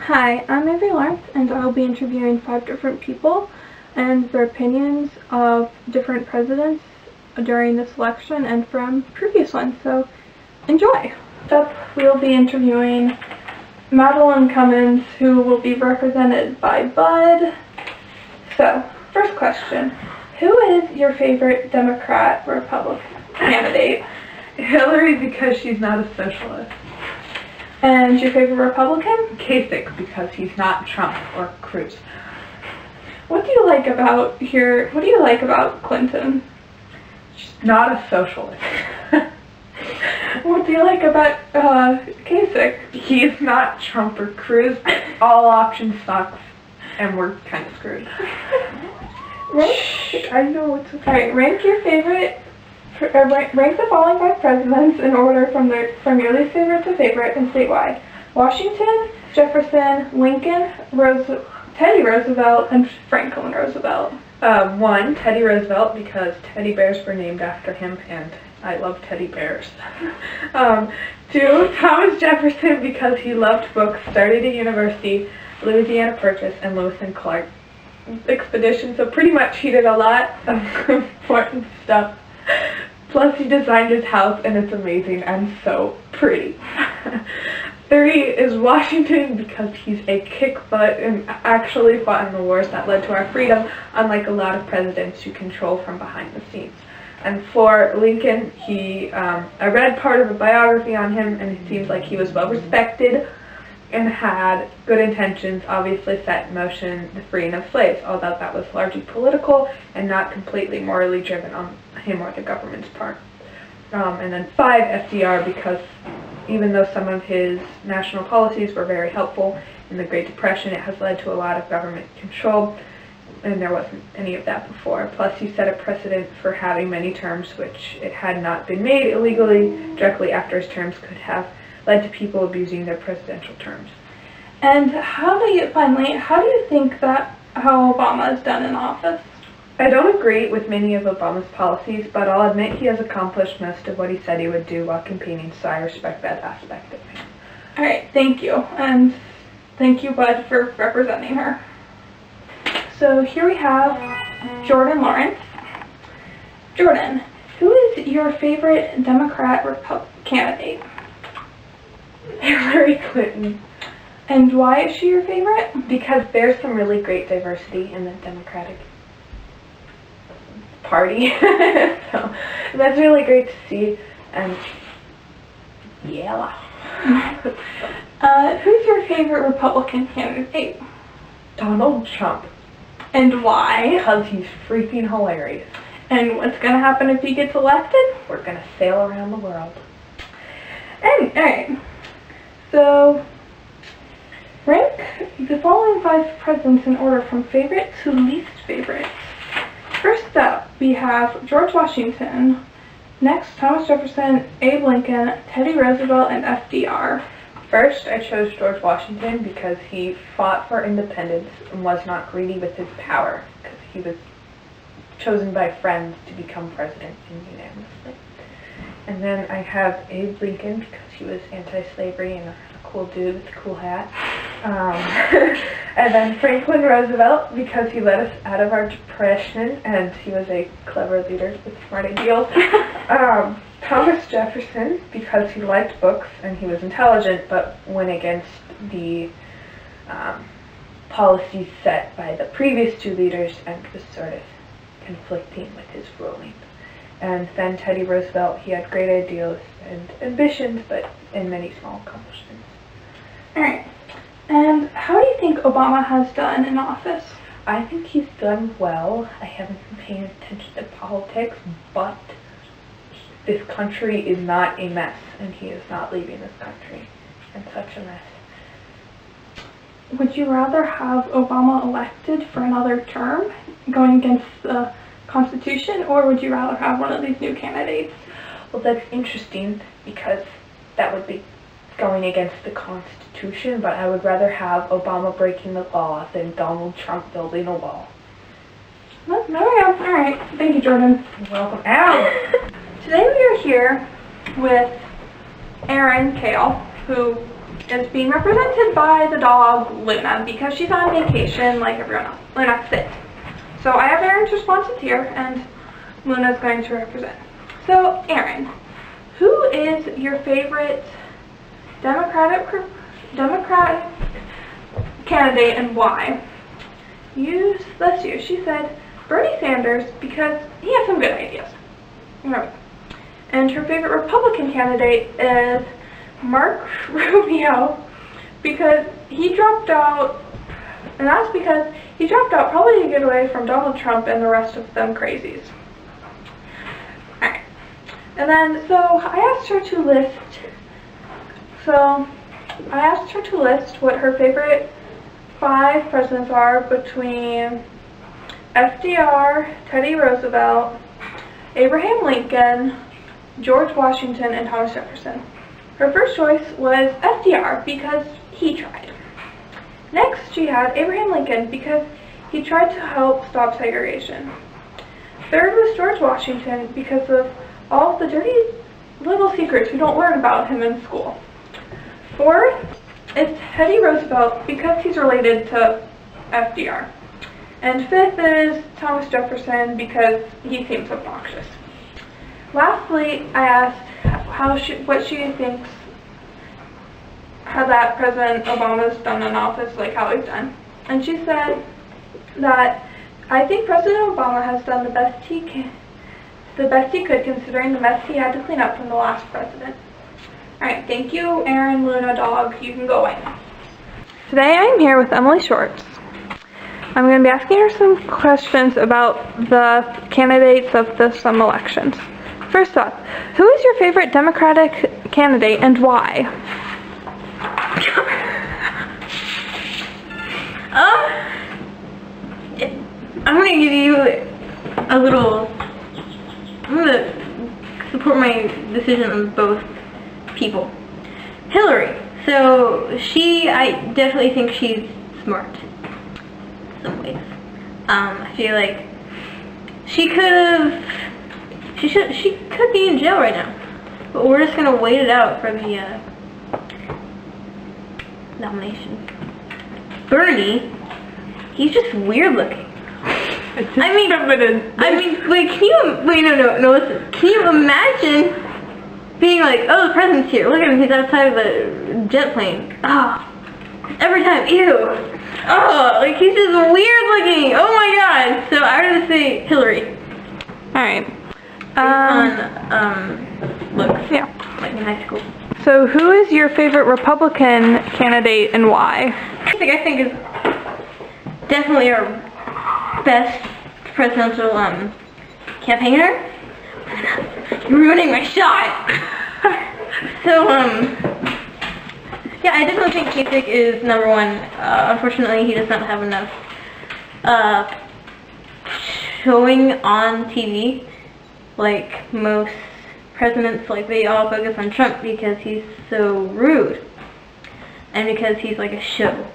Hi, I'm Avery Lawrence, and I'll be interviewing 5 different people and their opinions of different presidents during this election and from previous ones, so enjoy! Next up, we'll be interviewing Madeline Cummins, who will be represented by Bud. So, first question, who is your favorite Democrat Republican candidate? Hillary, because she's not a socialist. And your favorite Republican? Kasich, because he's not Trump or Cruz. What do you like about Clinton? She's not a socialist. What do you like about Kasich? He's not Trump or Cruz. All options sucks, and we're kind of screwed. I know it's okay. Alright, rank your favorite. Rank the following 5 presidents in order from your least favorite to favorite and state why. Washington, Jefferson, Lincoln, Teddy Roosevelt, and Franklin Roosevelt. 1, Teddy Roosevelt, because teddy bears were named after him, and I love teddy bears. 2, Thomas Jefferson, because he loved books, started a university, Louisiana Purchase, and Lewis and Clark expedition, so pretty much he did a lot of important stuff. Plus he designed his house and it's amazing and so pretty. 3 is Washington, because he's a kick butt and actually fought in the wars that led to our freedom, unlike a lot of presidents who control from behind the scenes. And 4, Lincoln, I read part of a biography on him and it seems like he was well respected and had good intentions, obviously set in motion the freeing of slaves, although that was largely political and not completely morally driven on him or the government's part. And then 5, FDR, because even though some of his national policies were very helpful in the Great Depression, it has led to a lot of government control, and there wasn't any of that before. Plus he set a precedent for having many terms, which it had not been made illegally directly after his terms could have led to people abusing their presidential terms. And how do you think that how Obama is done in office? I don't agree with many of Obama's policies, but I'll admit he has accomplished most of what he said he would do while campaigning, so I respect that aspect of him. Alright, thank you. And thank you, Bud, for representing her. So here we have Jordan Lawrence. Jordan, who is your favorite Democrat candidate? Hillary Clinton. And why is she your favorite? Because there's some really great diversity in the Democratic Party. So that's really great to see. And yeah. Who's your favorite Republican candidate? Donald Trump. And why? Because he's freaking hilarious. And what's going to happen if he gets elected? We're going to sail around the world. Alright. So, rank the following 5 presidents in order from favorite to least favorite. First up, we have George Washington. Next, Thomas Jefferson, Abe Lincoln, Teddy Roosevelt, and FDR. First, I chose George Washington because he fought for independence and was not greedy with his power, because he was chosen by friends to become president unanimously. And then I have Abe Lincoln, because he was anti-slavery and a cool dude with a cool hat. And then Franklin Roosevelt, because he led us out of our depression and he was a clever leader with smart ideals. Thomas Jefferson, because he liked books and he was intelligent, but went against the policies set by the previous 2 leaders and was sort of conflicting with his ruling. And then Teddy Roosevelt, he had great ideals and ambitions, but in many small accomplishments. Alright. And how do you think Obama has done in office? I think he's done well. I haven't been paying attention to politics, but this country is not a mess, and he is not leaving this country in such a mess. Would you rather have Obama elected for another term, going against the Constitution, or would you rather have one of these new candidates? Well, that's interesting because that would be going against the Constitution, but I would rather have Obama breaking the law than Donald Trump building a wall. Well, there we go. Alright. Thank you, Jordan. You're welcome. Ow! Today we are here with Aaron Kale, who is being represented by the dog Luna because she's on vacation like everyone else. Luna, sit. So I have Aaron's responses here, and Luna's going to represent. So Aaron, who is your favorite Democratic candidate and why? That's you. She said Bernie Sanders because he has some good ideas. Remember. And her favorite Republican candidate is Mark Rubio because he dropped out, and that's because he dropped out probably to get away from Donald Trump and the rest of them crazies. Alright. And then, so I asked her to list what her favorite 5 presidents are between FDR, Teddy Roosevelt, Abraham Lincoln, George Washington, and Thomas Jefferson. Her first choice was FDR because he tried. Next, she had Abraham Lincoln because he tried to help stop segregation. Third was George Washington because of all of the dirty little secrets we don't learn about him in school. Fourth is Teddy Roosevelt because he's related to FDR. And fifth is Thomas Jefferson because he seems obnoxious. Lastly, I asked what she thinks how that President Obama's done in office, like how he's done. And she said that I think President Obama has done the best he could considering the mess he had to clean up from the last president. Alright, thank you, Aaron, Luna, dog. You can go away now. Today I'm here with Emily Shorts. I'm going to be asking her some questions about the candidates of some elections. First off, who is your favorite Democratic candidate and why? I'm going to give you I'm going to support my decision on both people. Hillary. So I definitely think she's smart in some ways. I feel like she could be in jail right now, but we're just gonna wait it out for the nomination. Bernie, he's just weird looking. Wait, listen. Can you imagine being like, oh, the president's here, look at him, he's outside of the jet plane. Oh, every time, ew. Oh, like he's just weird looking. Oh my god. So I would just say Hillary. Alright. Looks. Yeah. Like in high school. So who is your favorite Republican candidate and why? I think is definitely our best presidential campaigner. You're ruining my shot. So yeah, I definitely think Kasich is number one. Unfortunately, he does not have enough showing on TV. Like most presidents, like they all focus on Trump because he's so rude and because he's like a show.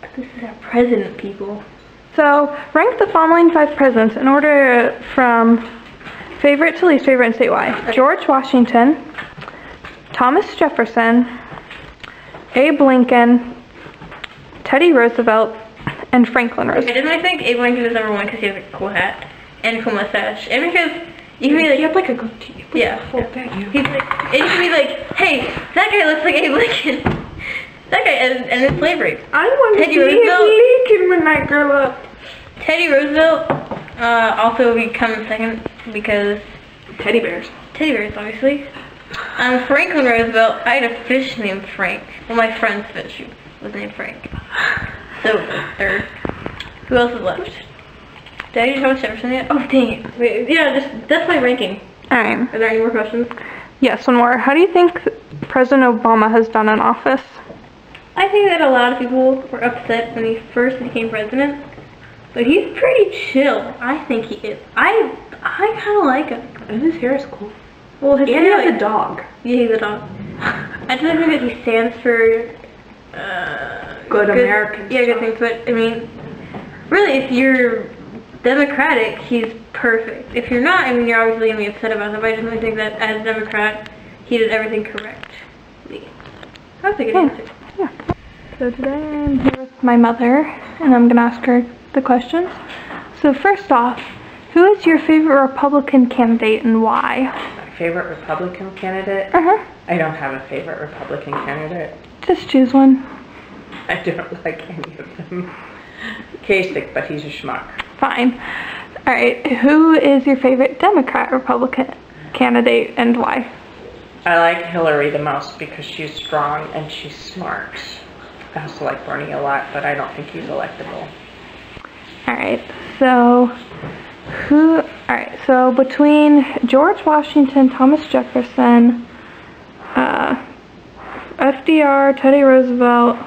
But this is our president, people. So rank the following 5 presidents in order from favorite to least favorite and state why. Okay. George Washington, Thomas Jefferson, Abe Lincoln, Teddy Roosevelt, and Franklin Roosevelt. I definitely think Abe Lincoln is number one because he has a cool hat and a cool mustache, and because you can be like, He had like a goatee. yeah, Oh, thank you. he's like, and you can be like, hey, that guy looks like Abe Lincoln. That guy, and it's slavery. I want to Teddy be Roosevelt. Lincoln when I grow up. Teddy Roosevelt also becomes second because Teddy bears. Teddy bears, obviously. Franklin Roosevelt, I had a fish named Frank. Well, my friend's fish was named Frank. So, third. Who else is left? Did I do Thomas Jefferson yet? Oh, dang it. Wait, yeah, that's my ranking. Alright. Are there any more questions? Yes, one more. How do you think President Obama has done in office? I think that a lot of people were upset when he first became president, but he's pretty chill. I think he is. I kind of like him. And his hair is cool. Well, his And he hair, has a dog. Yeah, he's a dog. I just think that he stands for Good American Yeah, good stuff. things. But I mean, really, if you're Democratic, he's perfect. If you're not, I mean, you're obviously gonna be upset about it. But I just think that as a Democrat, he did everything correctly. That's a good answer. Yeah. So today I'm here with my mother, and I'm going to ask her the questions. So first off, who is your favorite Republican candidate and why? My favorite Republican candidate? I don't have a favorite Republican candidate. Just choose one. I don't like any of them. Kasich, but he's a schmuck. Fine. Alright, who is your favorite Democrat Republican candidate and why? I like Hillary the most because she's strong and she's smart. I also like Bernie a lot, but I don't think he's electable. Alright, so so between George Washington, Thomas Jefferson, FDR, Teddy Roosevelt,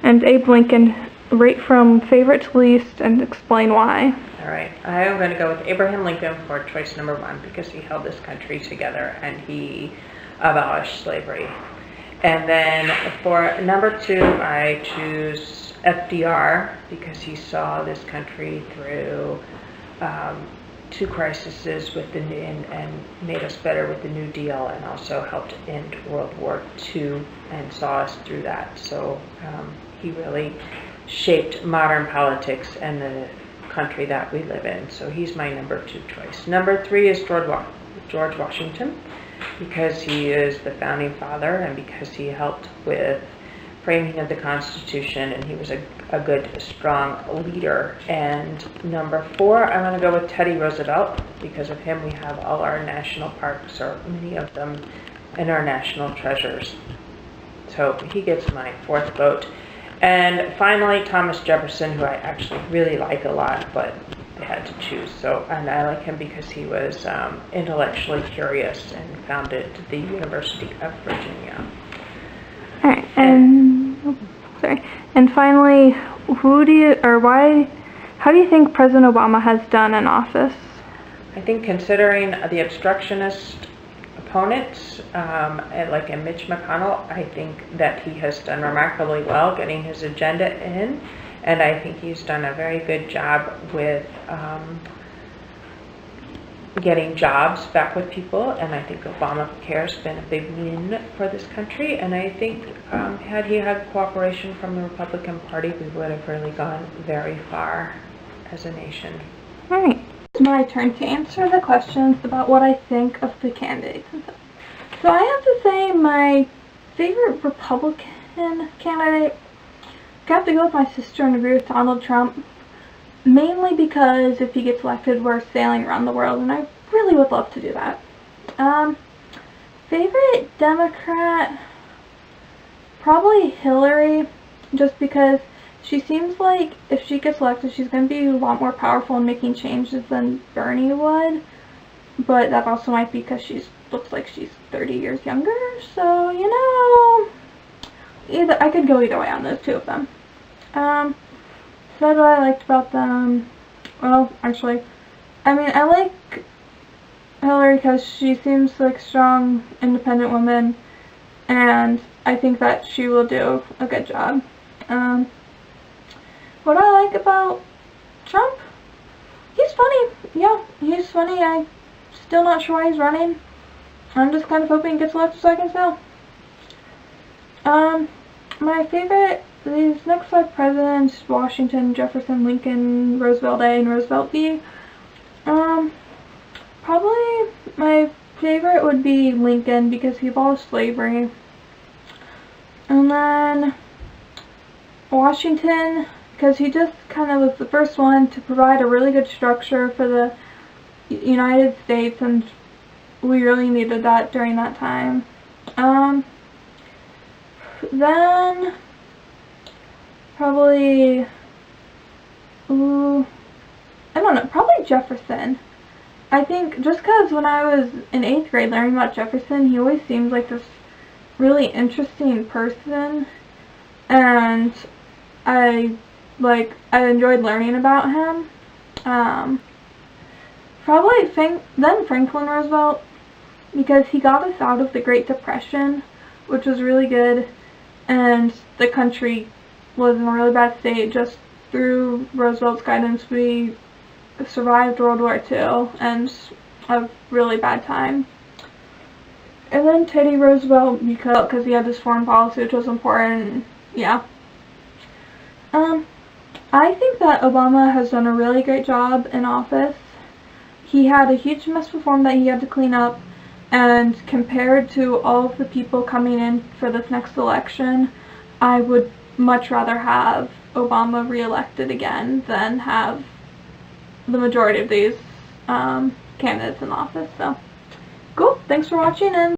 and Abe Lincoln, rate from favorite to least and explain why. Alright, I am going to go with Abraham Lincoln for choice number 1 because he held this country together and he abolished slavery. And then for number 2, I choose FDR because he saw this country through 2 crises with and made us better with the New Deal, and also helped end World War II and saw us through that. So he really shaped modern politics and the country that we live in. So he's my number 2 choice. Number 3 is George Washington because he is the founding father and because he helped with framing of the Constitution, and he was a good, strong leader. And number 4, I'm going to go with Teddy Roosevelt. Because of him, we have all our national parks, or many of them, and our national treasures. So he gets my 4th vote. And finally, Thomas Jefferson, who I actually really like a lot, but I had to choose. And I like him because he was intellectually curious and founded the University of Virginia. All right, and finally, how do you think President Obama has done in office? I think considering the obstructionist opponents, like in Mitch McConnell, I think that he has done remarkably well getting his agenda in, and I think he's done a very good job with getting jobs back with people, and I think Obamacare has been a big win for this country, and I think had he had cooperation from the Republican Party, we would have really gone very far as a nation. Alright, it's my turn to answer the questions about what I think of the candidates and stuff. So I have to say my favorite Republican candidate, I have to go with my sister and agree with Donald Trump. Mainly because if he gets elected, we're sailing around the world, and I really would love to do that. Favorite Democrat? Probably Hillary, just because she seems like if she gets elected, she's going to be a lot more powerful in making changes than Bernie would. But that also might be because she looks like she's 30 years younger, so, you know, I could go either way on those 2 of them. So what I liked about them, well, actually, I mean, I like Hillary because she seems like a strong, independent woman, and I think that she will do a good job. What I like about Trump, he's funny. Yeah, he's funny. I'm still not sure why he's running. I'm just kind of hoping he gets elected so I can sell. My favorite, these next 5 presidents, Washington, Jefferson, Lincoln, Roosevelt A, and Roosevelt B. Probably my favorite would be Lincoln because he abolished slavery. And then Washington, because he just kind of was the first one to provide a really good structure for the United States, and we really needed that during that time. Then probably, I don't know, probably Jefferson. I think just because when I was in 8th grade learning about Jefferson, he always seemed like this really interesting person, and I enjoyed learning about him. Probably then Franklin Roosevelt, because he got us out of the Great Depression, which was really good, and the country was in a really bad state. Just through Roosevelt's guidance, we survived World War II and a really bad time. And then Teddy Roosevelt, because he had this foreign policy which was important. Yeah. I think that Obama has done a really great job in office. He had a huge mess before him that he had to clean up, and compared to all of the people coming in for this next election, I would much rather have Obama re-elected again than have the majority of these candidates in office. So, cool. Thanks for watching, and